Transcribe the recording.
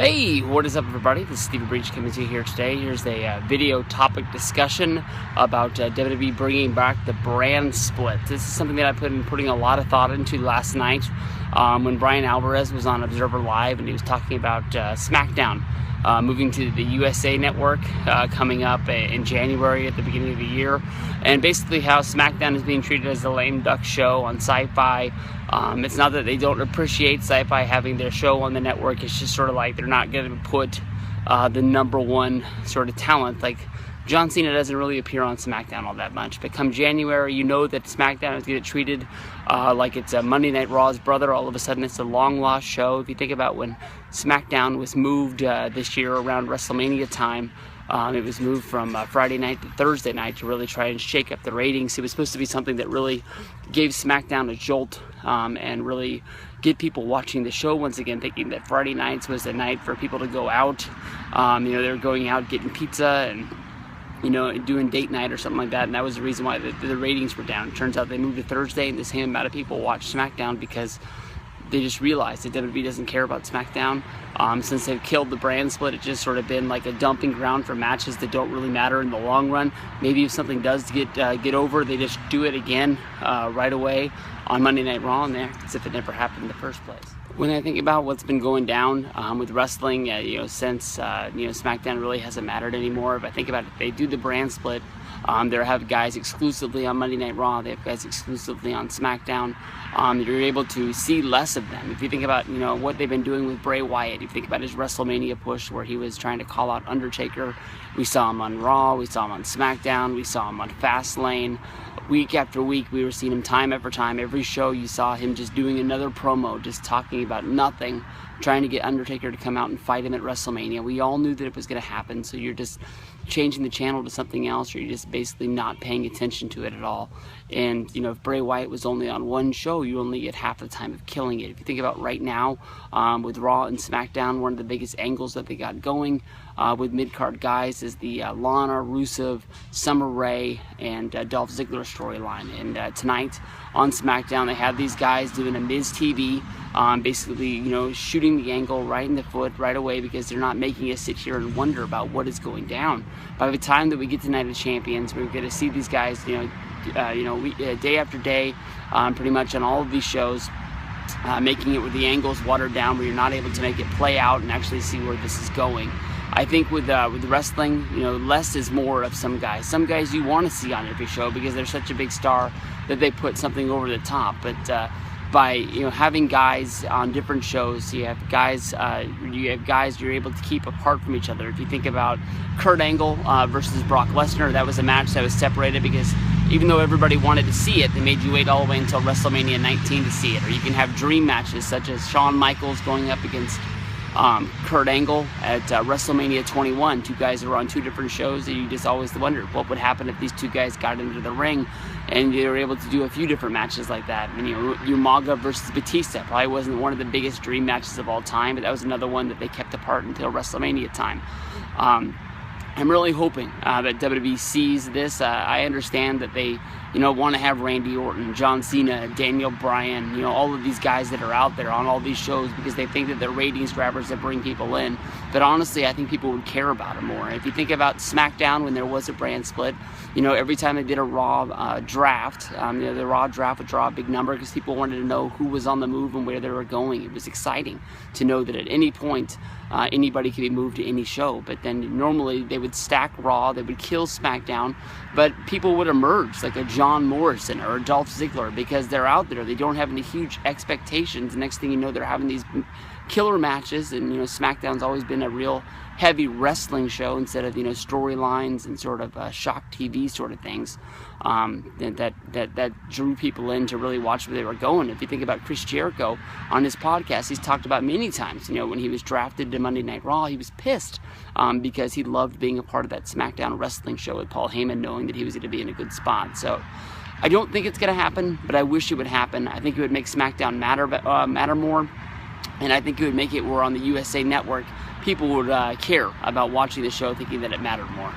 Hey, what is up everybody? This is Wwe Brand Split coming to you here today. Here's a video topic discussion about WWE bringing back the brand split. This is something that I've been putting a lot of thought into last night when Brian Alvarez was on Observer Live and he was talking about SmackDown moving to the USA Network coming up in January at the beginning of the year, and basically how SmackDown is being treated as a lame duck show on Sci-Fi. It's not that they don't appreciate Sci-Fi having their show on the network, it's just sort of like they're not going to put the number one sort of talent. Like John Cena doesn't really appear on SmackDown all that much, but come January, you know that SmackDown is going to get treated like it's a Monday Night Raw's brother. All of a sudden, it's a long-lost show. If you think about when SmackDown was moved this year around WrestleMania time, it was moved from Friday night to Thursday night to really try and shake up the ratings. It was supposed to be something that really gave SmackDown a jolt and really get people watching the show once again, thinking that Friday nights was a night for people to go out. They were going out getting pizza and doing date night or something like that, and that was the reason why the ratings were down. It turns out they moved to Thursday, and the same amount of people watched SmackDown because they just realized that WWE doesn't care about SmackDown. Since they've killed the brand split, it's just sort of been like a dumping ground for matches that don't really matter in the long run. Maybe if something does get over, they just do it again right away on Monday Night Raw, and there, as if it never happened in the first place. When I think about what's been going down with wrestling, since SmackDown really hasn't mattered anymore. If I think about it, they do the brand split. They have guys exclusively on Monday Night Raw. They have guys exclusively on SmackDown. You're able to see less of them. If you think about what they've been doing with Bray Wyatt, if you think about his WrestleMania push where he was trying to call out Undertaker, we saw him on Raw, we saw him on SmackDown, we saw him on Fastlane. Week after week, we were seeing him time after time. Every show, you saw him just doing another promo, just talking about nothing, trying to get Undertaker to come out and fight him at WrestleMania. We all knew that it was going to happen, so you're just changing the channel to something else, or you're just basically not paying attention to it at all. And if Bray Wyatt was only on one show, you only get half the time of killing it. If you think about right now, with Raw and SmackDown, one of the biggest angles that they got going with mid-card guys is the Lana, Rusev, Summer Rae, and Dolph Ziggler storyline. And tonight on SmackDown, they have these guys doing a Miz TV, basically, shooting the angle right in the foot right away because they're not making us sit here and wonder about what is going down. By the time that we get to Night of Champions, we're going to see these guys, day after day, pretty much on all of these shows, making it with the angles watered down, where you're not able to make it play out and actually see where this is going. I think with wrestling, less is more of some guys. Some guys you want to see on every show because they're such a big star that they put something over the top. But by having guys on different shows, you have guys you're able to keep apart from each other. If you think about Kurt Angle versus Brock Lesnar, that was a match that was separated because even though everybody wanted to see it, they made you wait all the way until WrestleMania 19 to see it. Or you can have dream matches such as Shawn Michaels going up against Kurt Angle at WrestleMania 21. Two guys were on two different shows, and you just always wondered what would happen if these two guys got into the ring, and they were able to do a few different matches like that. And Umaga versus Batista probably wasn't one of the biggest dream matches of all time, but that was another one that they kept apart until WrestleMania time. I'm really hoping that WWE sees this. I understand that they want to have Randy Orton, John Cena, Daniel Bryan, all of these guys that are out there on all these shows because they think that they're ratings grabbers that bring people in. But honestly, I think people would care about it more. If you think about SmackDown when there was a brand split, every time they did a Raw draft, the Raw draft would draw a big number because people wanted to know who was on the move and where they were going. It was exciting to know that at any point anybody could be moved to any show. But then normally they would stack Raw, they would kill SmackDown, but people would emerge like a John Morrison or a Dolph Ziggler because they're out there. They don't have any huge expectations. Next thing you know, they're having these killer matches, and SmackDown's always been a real heavy wrestling show instead of storylines and sort of shock TV sort of things that drew people in to really watch where they were going. If you think about Chris Jericho on his podcast, he's talked about many times when he was drafted to Monday Night Raw, he was pissed because he loved being a part of that SmackDown wrestling show with Paul Heyman, knowing that he was going to be in a good spot. So I don't think it's going to happen, but I wish it would happen. I think it would make SmackDown matter more. And I think it would make it where on the USA Network, people would care about watching the show thinking that it mattered more.